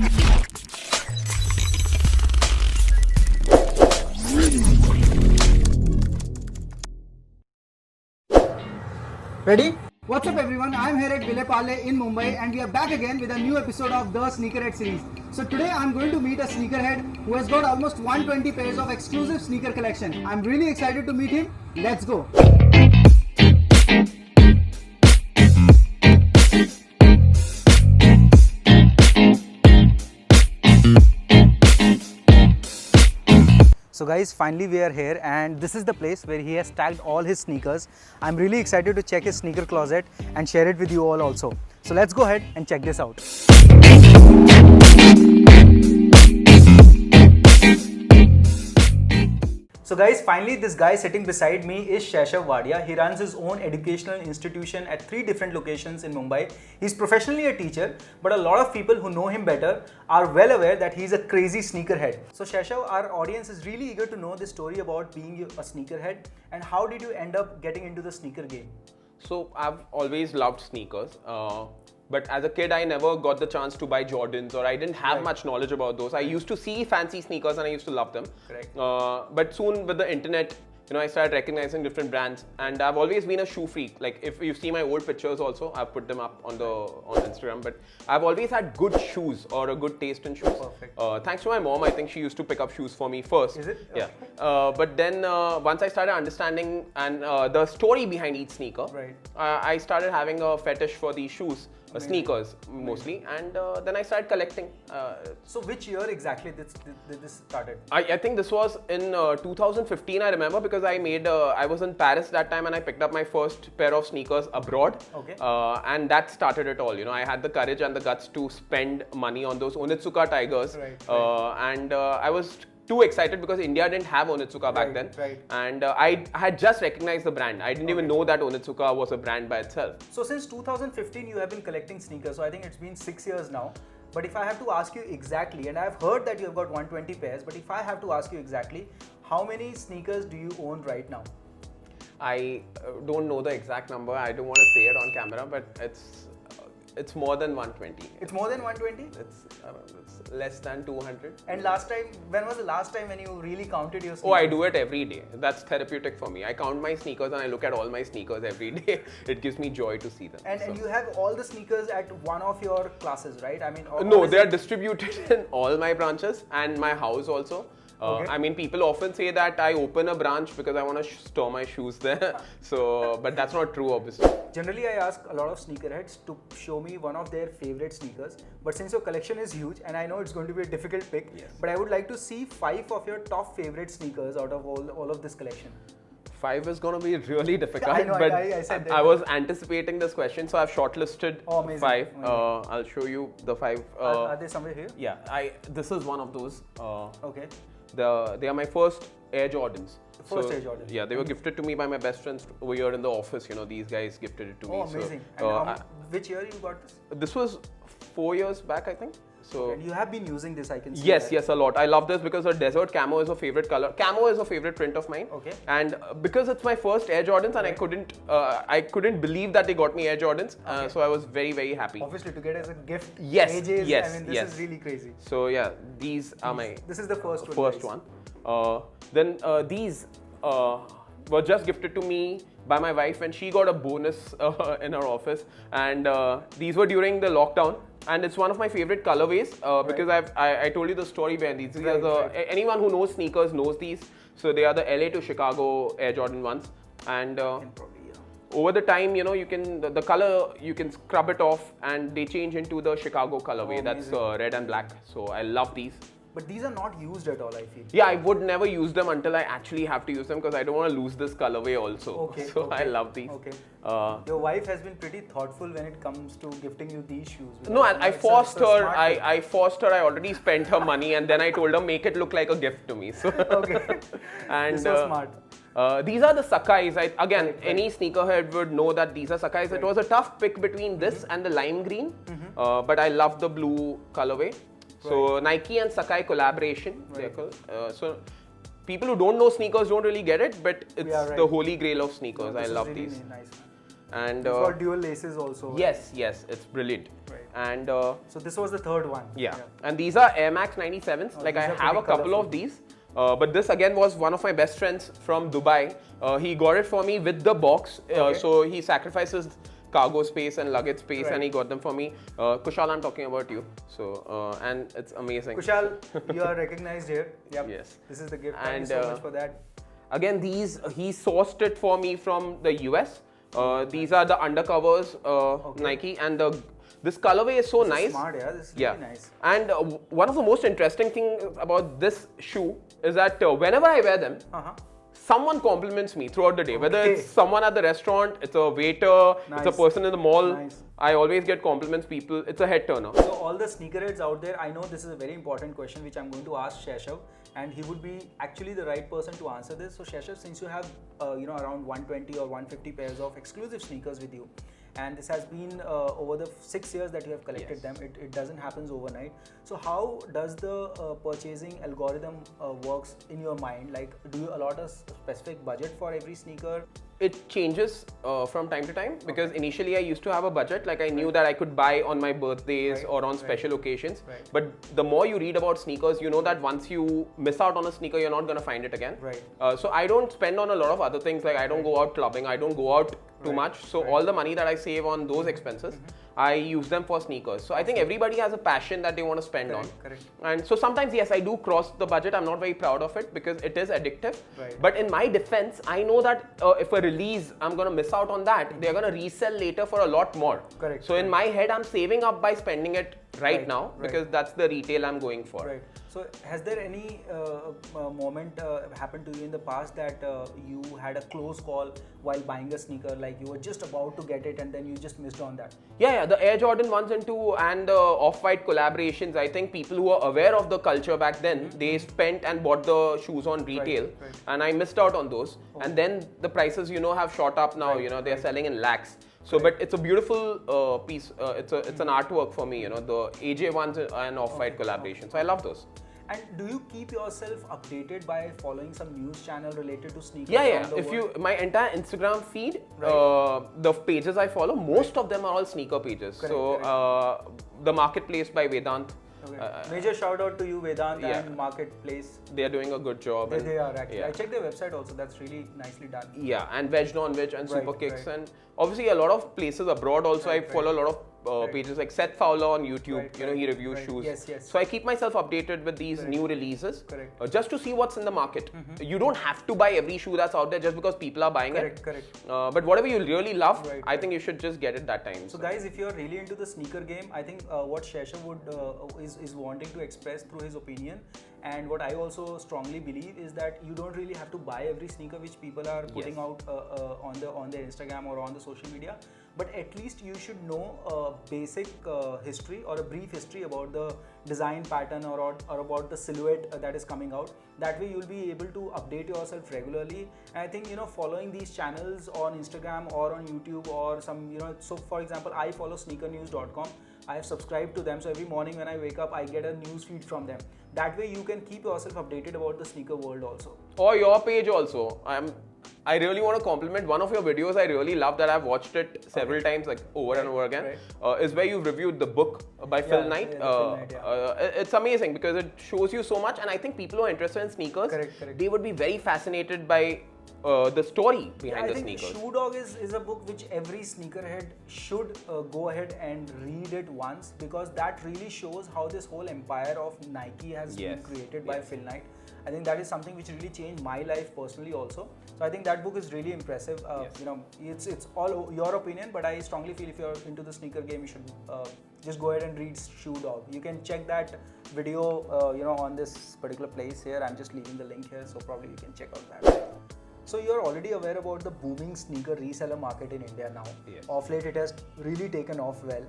Ready? What's up everyone, I'm here at Vilepale in Mumbai and we are back again with a new episode of the Sneakerhead series. So today I'm going to meet a sneakerhead who has got almost 120 pairs of exclusive sneaker collection. I'm really excited to meet him. Let's go. So guys, finally we are here and this is the place where he has tagged all his sneakers. I'm really excited to check his sneaker closet and share it with you all also. So let's go ahead and check this out. So guys, finally this guy sitting beside me is Shaishav Wadia. He runs his own educational institution at 3 different locations in Mumbai. He's professionally a teacher, but a lot of people who know him better are well aware that he's a crazy sneakerhead. So Shaishav, our audience is really eager to know the story about being a sneakerhead and how did you end up getting into the sneaker game? So I've always loved sneakers. But as a kid, I never got the chance to buy Jordans, or I didn't have much knowledge about those. I used to see fancy sneakers and I used to love them. Correct. But soon with the internet, I started recognizing different brands, and I've always been a shoe freak. Like if you see my old pictures also, I've put them up on Instagram. But I've always had good shoes or a good taste in shoes. Perfect. Thanks to my mom, I think she used to pick up shoes for me first. Is it? Yeah. But then once I started understanding and the story behind each sneaker, Right. I started having a fetish for these shoes. Sneakers mostly, and then I started collecting. So which year exactly did this started? I think this was in 2015, I remember, because I was in Paris that time and I picked up my first pair of sneakers abroad. Okay. And that started it all. I had the courage and the guts to spend money on those Onitsuka Tigers. Right. And I was too excited because India didn't have Onitsuka back then. Right. And I had just recognized the brand. I didn't even know that Onitsuka was a brand by itself. So since 2015 you have been collecting sneakers, so I think it's been 6 years now. But if I have to ask you exactly, and I've heard that you have got 120 pairs, but if I have to ask you exactly, how many sneakers do you own right now? I don't know the exact number. I don't want to say it on camera, but it's more than 120. It's more than 120? It's less than 200. And last time, when was the last time when you really counted your sneakers? Oh, I do it every day. That's therapeutic for me. I count my sneakers and I look at all my sneakers every day. It gives me joy to see them. And you have all the sneakers at one of your classes, right? I mean, No, they are distributed in all my branches and my house also. Okay. I mean, people often say that I open a branch because I want to store my shoes there. But that's not true, obviously. Generally, I ask a lot of sneakerheads to show me one of their favorite sneakers. But since your collection is huge, and I know it's going to be a difficult pick, Yes. but I would like to see 5 of your top favorite sneakers out of all of this collection. 5 is going to be really difficult. I know, but I said that. I was anticipating this question, so I've shortlisted Oh, amazing. 5. Amazing. I'll show you the 5. Are they somewhere here? Yeah, this is one of those. Okay. They are my first Air Jordans. First Air Jordans. Yeah, they were gifted to me by my best friends over here in the office. These guys gifted it to me. Oh, amazing. So, And which year you got this? this was 4 years back, I think. So And you have been using this, I can see. yes, that. yes, a lot. I love this because the desert camo is a favorite color. Camo is a favorite print of mine. Okay. And because it's my first Air Jordans, and I couldn't believe that they got me Air Jordans. So I was very, very happy. Obviously, to get as a gift. Yes, AJs, yes, I mean, this yes. is really crazy. So yeah, these are my This is the first one. first guys. one. Then these were just gifted to me by my wife, and she got a bonus in her office. And these were during the lockdown, and it's one of my favorite colorways because I told you the story behind these. These are the anyone who knows sneakers knows these. So they are the LA to Chicago Air Jordan ones, and Probably, yeah. over the time, you can the color, you can scrub it off and they change into the Chicago colorway. Oh, that's amazing. red and black. So I love these. But these are not used at all, I feel. Yeah, I would never use them until I actually have to use them because I don't want to lose this colorway also. Okay. So okay, I love these. Okay. Uh, Your wife has been pretty thoughtful when it comes to gifting you these shoes. no, I It's a forced her. smart gift. I forced her. I already spent her money, and then I told her make it look like a gift to me. So Okay. and This was smart. These are the Sakai's. Again, any sneakerhead would know that these are Sakai's. It was a tough pick between this and the lime green, but I love the blue colorway. So Nike and Sakai collaboration. they're called. So people who don't know sneakers don't really get it, but it's Yeah, right. the holy grail of sneakers. This I is love really these. Nice. And It's got dual laces also. yes, it's brilliant. Right. And So this was the third one. yeah. And these are Air Max 97s. Like I these are have a pretty couple colourful. of these. But this again was one of my best friends from Dubai. He got it for me with the box. So he sacrifices cargo space and luggage space, Right. and he got them for me. Kushal, I'm talking about you. So and it's amazing. Kushal, you are recognized here. Yep. Yes. This is the gift. Thank And, you so much for that. Again, these he sourced it for me from the US. These are the undercovers Nike, and this colorway is so This is nice. smart, yeah. This is Yeah, really nice. and one of the most interesting things about this shoe is that whenever I wear them, Uh-huh. someone compliments me throughout the day. Whether Okay. it's someone at the restaurant, it's a waiter, it's a Nice. person in the mall. Nice. I always get compliments. People, it's a head turner. So all the sneakerheads out there, I know this is a very important question which I'm going to ask Sheshav, and he would be actually the right person to answer this. So Sheshav, since you have around 120 or 150 pairs of exclusive sneakers with you, and this has been over the 6 years that you have collected Yes. them, it doesn't happen overnight. So how does the purchasing algorithm works in your mind? Like, do you allot a specific budget for every sneaker? It changes from time to time because initially I used to have a budget. Like I knew that I could buy on my birthdays Right, or on right. special occasions. Right. But the more you read about sneakers, you know that once you miss out on a sneaker, you're not gonna find it again. Right. So I don't spend on a lot of other things. Like I don't go out clubbing. I don't go out too Right, much. So right. all the money that I save on those expenses, I use them for sneakers. So I think everybody has a passion that they want to spend on. Correct. And so sometimes, yes, I do cross the budget. I'm not very proud of it because it is addictive. Right. But in my defense, I know that if a release, I'm going to miss out on that. They're going to resell later for a lot more. Correct. So in my head, I'm saving up by spending it right now right. because that's the retail I'm going for. Right. So has there any moment happened to you in the past that you had a close call while buying a sneaker, like you were just about to get it and then you just missed on that? Yeah, the Air Jordan 1s and 2 and the Off-White collaborations, I think people who were aware of the culture back then, they spent and bought the shoes on retail, right. and I missed out on those. And then the prices, have shot up now, Right, they're selling in lakhs. So, but it's a beautiful piece, it's an artwork for me, the AJ ones and Off-White collaboration. So I love those. And do you keep yourself updated by following some news channel related to sneakers? Yeah. around the If world? my entire Instagram feed, Right. the pages I follow, most of them are all sneaker pages. Correct, so the Marketplace by Vedant, Okay. Major shout out to you, Vedant yeah. and Marketplace. they are doing a good job. They are actually. yeah. I checked their website also. That's really nicely done. Yeah, and Veg Non-Veg and Right, Super Kicks, right. and obviously a lot of places abroad also. Right, I follow a lot of Right. pages like Seth Fowler on YouTube. Right, He right, reviews right. shoes. Yes. So I keep myself updated with these new releases, Correct. just to see what's in the market. You don't have to buy every shoe that's out there just because people are buying Correct. it. But whatever you really love, Right, I think you should just get it that time. So guys, if you're really into the sneaker game, I think what Sheshav would is wanting to express through his opinion, and what I also strongly believe is that you don't really have to buy every sneaker which people are putting Yes. out on their Instagram or on the social media, but at least you should know a basic history or a brief history about the design pattern or about the silhouette that is coming out. That way you'll be able to update yourself regularly. And I think following these channels on Instagram or on YouTube or some so for example, I follow sneakernews.com. I have subscribed to them, so every morning when I wake up I get a news feed from them. That way you can keep yourself updated about the sneaker world also. Or your page also. I really want to compliment one of your videos. I really love that. I've watched it several times, like over and over again. Is where you've reviewed the book by Phil Knight. Phil Knight, It's amazing because it shows you so much, and I think people who are interested in sneakers, Correct. they would be very fascinated by the story behind the I think sneakers. Shoe Dog is a book which every sneakerhead should go ahead and read it once, because that really shows how this whole empire of Nike has been Yes. created by Phil Knight. I think that is something which really changed my life personally also. So I think that book is really impressive. It's all your opinion, but I strongly feel if you're into the sneaker game, you should just go ahead and read Shoe Dog. You can check that video on this particular place here. I'm just leaving the link here, so probably you can check out that. So you're already aware about the booming sneaker reseller market in India now. Yes. Of late, it has really taken off well.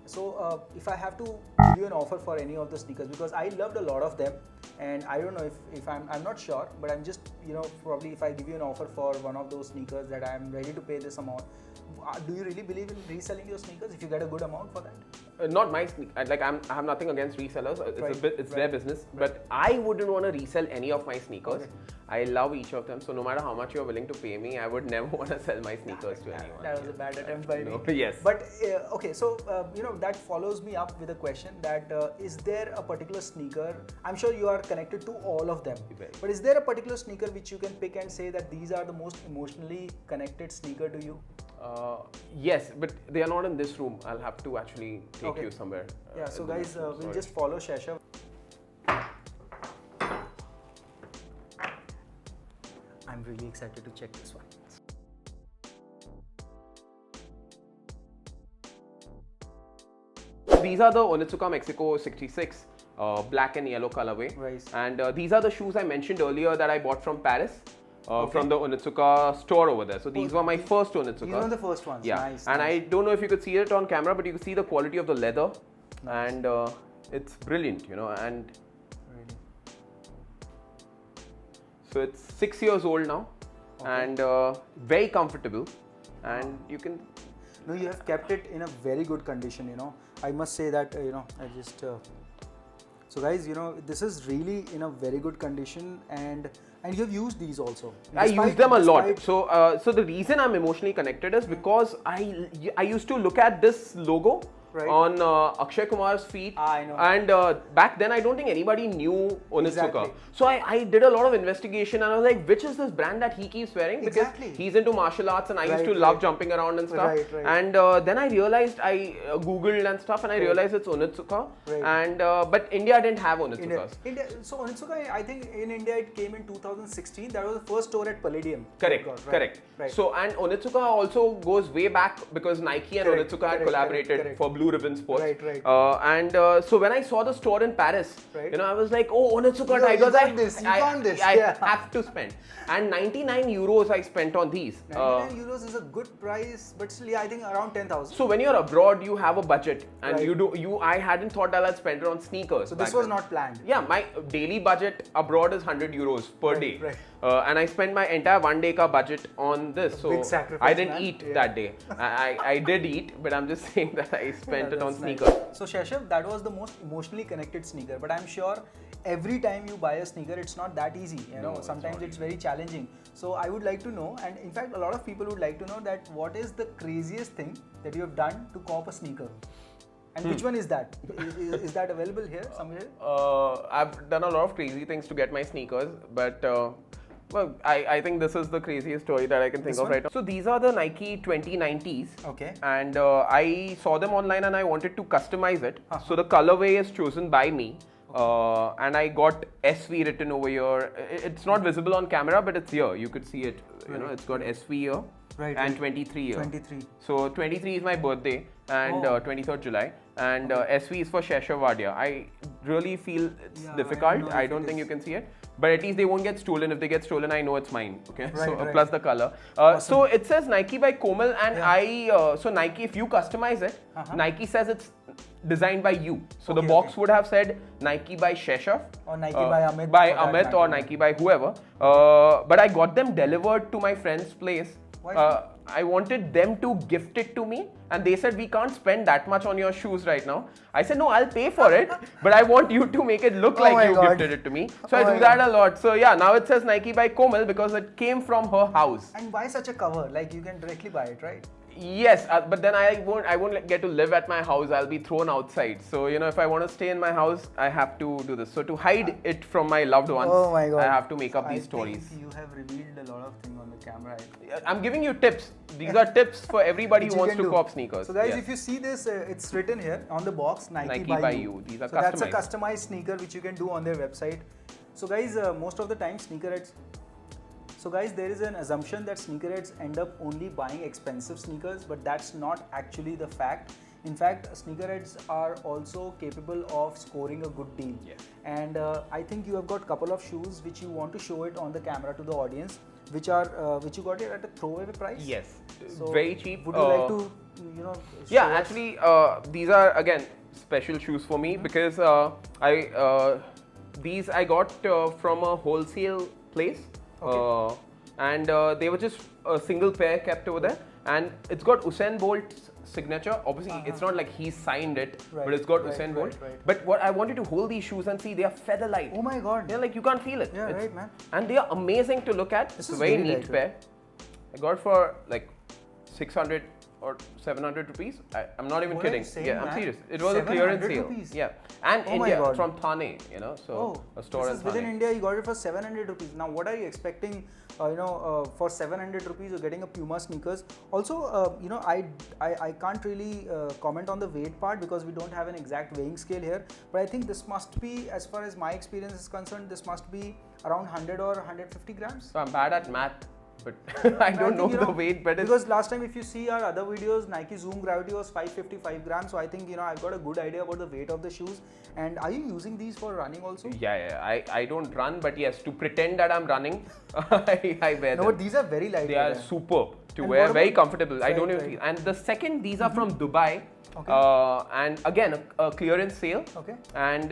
So if I have to give you an offer for any of the sneakers, because I loved a lot of them, and I don't know if I'm not sure, but I'm just probably if I give you an offer for one of those sneakers that I'm ready to pay this amount, do you really believe in reselling your sneakers if you get a good amount for that? Not my like I have nothing against resellers. It's their business. But I wouldn't want to resell any of my sneakers. Okay. I love each of them. So no matter how much you're willing to pay me, I would never want to sell my sneakers to anyone. That was a bad attempt by me. Yes. But okay, so that follows me up with a question that is there a particular sneaker? I'm sure you are connected to all of them. Right. But is there a particular sneaker which you can pick and say that these are the most emotionally connected sneaker to you? Yes, but they are not in this room. I'll have to actually take you somewhere. Yeah. So guys, we'll just follow Sheshav. I'm really excited to check this one. These are the Onitsuka Mexico 66 black and yellow colorway. Right. And these are the shoes I mentioned earlier that I bought from Paris. From the Onitsuka store over there. So these were my first Onitsuka. These were the first ones. Yeah. Nice. And I don't know if you could see it on camera, but you can see the quality of the leather. Nice. And it's brilliant, and really? so it's 6 years old now. And very comfortable. And you can... No, you have kept it in a very good condition, I must say that, I just... So guys, this is really in a very good condition, and you have used these also. I use them a lot. So the reason I'm emotionally connected is because I used to look at this logo on Akshay Kumar's feet. I know. And back then, I don't think anybody knew Onitsuka. Exactly. So I did a lot of investigation, and I was like, which is this brand that he keeps wearing? Because he's into martial arts, and I used to love jumping around and stuff. And then I realized, I Googled and stuff, and I realized it's Onitsuka. And but India didn't have Onitsukas. So Onitsuka, I think in India it came in 2016. That was the first store at Palladium. Correct. So and Onitsuka also goes way back because Nike and Onitsuka had collaborated for Blue Ribbon Sports. So when I saw the store in Paris, I was like, oh, Onitsuka Tigers, I have to spend. And 99 euros I spent on these. 99 euros is a good price, but still, I think around 10,000. So when you're abroad, you have a budget, and I hadn't thought that I'd spend it on sneakers. So this was not planned. Yeah, my daily budget abroad is 100 euros per day. And I spent my entire 1 day ka budget on this. So I didn't eat that day. I did eat, but I'm just saying that I spent it on sneakers. So Sheshav, that was the most emotionally connected sneaker, but I'm sure every time you buy a sneaker, it's not that easy. Sometimes it's very challenging. So I would like to know, and in fact, a lot of people would like to know that what is the craziest thing that you have done to cop a sneaker? And which one is that? Is that available here somewhere? I've done a lot of crazy things to get my sneakers, but well, I think this is the craziest story that I can think of right now. So these are the Nike 2090s. Okay. And I saw them online and I wanted to customize it. So the colorway is chosen by me. And I got SV written over here. It's not visible on camera, but it's here. You could see it. It's got SV here. And 23 here. 23. So 23 is my birthday, and 23rd July, and SV is for Sheshav Wadia. I really feel it's difficult. I don't think you can see it, but at least they won't get stolen. If they get stolen, I know it's mine. Okay, plus the color. So it says Nike by Komal, and so Nike, if you customize it, Nike says it's designed by you. So the box would have said Nike by Sheshav, or Nike by Amit, or Nike by whoever. But I got them delivered to my friend's place. I wanted them to gift it to me, and they said, we can't spend that much on your shoes right now. I said, no, I'll pay for it, but I want you to make it look like you gifted it to me. So I do that a lot. So yeah, now it says Nike by Komal because it came from her house. And why such a cover? Like you can directly buy it, right? Yes, but then I won't get to live at my house. I'll be thrown outside. So if I want to stay in my house, I have to do this. So to hide it from my loved ones, I have to make up these stories. You have revealed a lot of things on the camera. I'm giving you tips. These are tips for everybody who wants to cop sneakers. So guys, if you see this, it's written here on the box, Nike by you. These are customized. That's a customized sneaker which you can do on their website. So guys, most of the time sneakerheads. So guys, there is an assumption that sneakerheads end up only buying expensive sneakers, but that's not actually the fact. In fact, sneakerheads are also capable of scoring a good deal. And I think you have got a couple of shoes which you want to show it on the camera to the audience, which you got it at a throwaway price. Yes, so very cheap. Would you like to, actually, these are again special shoes for me because these I got from a wholesale place. And they were just a single pair kept over there, and it's got Usain Bolt's signature. Obviously, it's not like he signed it, Right, but it's got right, Usain right, Bolt. right. But what I wanted to hold these shoes and see, they are feather light. Oh my god. They're like, you can't feel it. Yeah, It's- right, man. And they are amazing to look at. It's a is very very neat lightweight. pair. I got for like 600 or 700 rupees. I'm not even What are you kidding. saying, Yeah, I'm man? serious. It was a clearance 700 sale. rupees? Yeah, and Oh my India God. from Thane, you know, so Oh, a store this in is within Thane. India. You got it for 700 rupees. Now, what are you expecting? For 700 rupees, you're getting a Puma sneakers. Also, I can't really comment on the weight part because we don't have an exact weighing scale here. But I think this must be, as far as my experience is concerned, this must be around 100 or 150 grams. So I'm bad at math, but I don't know think, the weight. But it's, because last time, if you see our other videos, Nike Zoom Gravity was 555 grams. So I think I've got a good idea about the weight of the shoes. And are you using these for running also? yeah. I don't run, but yes, to pretend that I'm running, I wear No, them. but these are very light. They are superb to And wear, what very about- comfortable. I don't even right. feel. And the second, these are from Dubai. Okay. And again, a clearance sale. Okay. And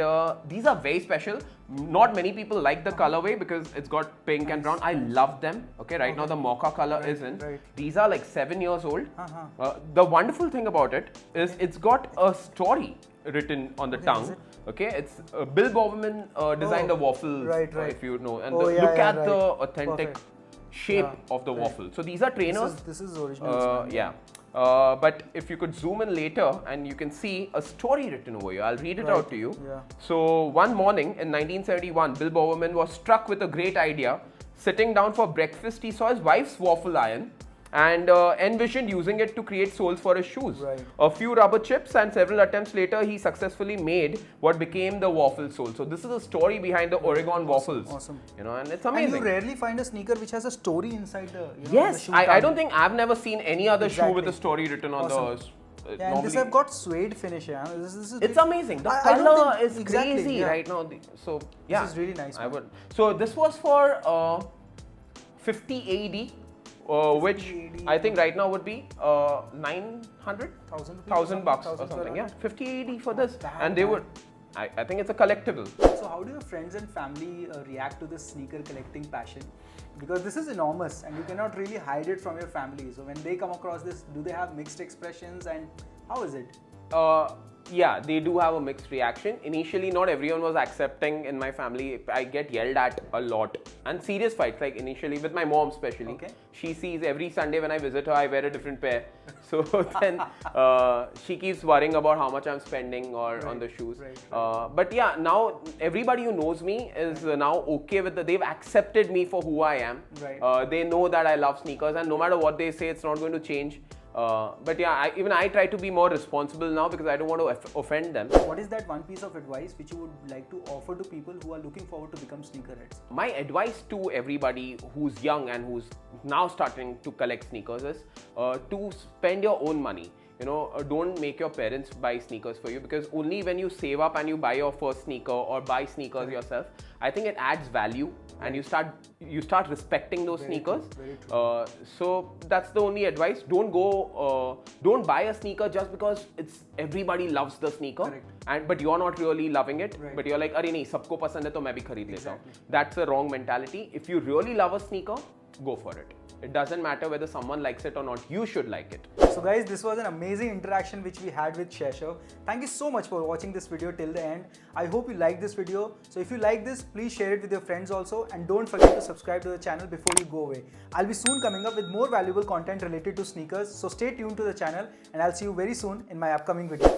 these are very special. Not many people like the colorway because it's got pink and brown. I love them. Okay, right now the mocha color is in. right. These are like 7 years old. Uh-huh. The wonderful thing about it is it's got a story written on the is tongue. it? Okay, it's Bill Bowerman designed the waffles, right. if you know. And Oh, yeah, look yeah, at right. the authentic Perfect. shape Yeah, of the right. waffle. So these are trainers. This is original. Yeah. But if you could zoom in later and you can see a story written over here, I'll read it out to you. Yeah. So one morning in 1971, Bill Bowerman was struck with a great idea. Sitting down for breakfast, he saw his wife's waffle iron and envisioned using it to create soles for his shoes. Right. A few rubber chips and several attempts later, he successfully made what became the waffle sole. So this is a story behind the Oregon waffles. awesome. And it's And amazing. you rarely find a sneaker which has a story inside the. the Yes, shoe I tongue. don't think I've never seen any other shoe with a Exactly. story written on Awesome. the. Yeah, and this have got suede finish. Yeah, this is. It's amazing. The I don't color think- is exactly, crazy yeah. right now. So yeah, is really nice, I man. would. So this was for 50 AD, which 50 AD. I think right now would be 900, 1,000 bucks or 1,000 something. around. Yeah, 50 AD for this, bad, and they man. would. I think it's a collectible. So how do your friends and family react to this sneaker collecting passion? Because this is enormous and you cannot really hide it from your family. So when they come across this, do they have mixed expressions and how is it? Yeah, they do have a mixed reaction. Initially, not everyone was accepting in my family. I get yelled at a lot and serious fights, like initially with my mom especially. Okay. She sees every Sunday when I visit her, I wear a different pair. So then she keeps worrying about how much I'm spending or on the shoes. right. But yeah, now everybody who knows me is now okay with they've accepted me for who I am. Right. They know that I love sneakers and no matter what they say, it's not going to change. But yeah, even I try to be more responsible now because I don't want to offend them. What is that one piece of advice which you would like to offer to people who are looking forward to become sneakerheads? My advice to everybody who's young and who's now starting to collect sneakers is to spend your own money. Don't make your parents buy sneakers for you because only when you save up and you buy your first sneaker or buy sneakers yourself, I think it adds value and you start respecting those sneakers. Very true. So that's the only advice. Don't buy a sneaker just because everybody loves the sneaker. Correct. But you're not really loving it. Right. But you're like, अरे नहीं सबको पसंद है तो मैं भी खरीद लेता हूँ. Exactly. That's a wrong mentality. If you really love a sneaker, go for it. It doesn't matter whether someone likes it or not. You should like it. So guys, this was an amazing interaction which we had with Sheshav. Thank you so much for watching this video till the end. I hope you liked this video. So if you like this, please share it with your friends also and don't forget to subscribe to the channel before you go away. I'll be soon coming up with more valuable content related to sneakers. So stay tuned to the channel and I'll see you very soon in my upcoming video.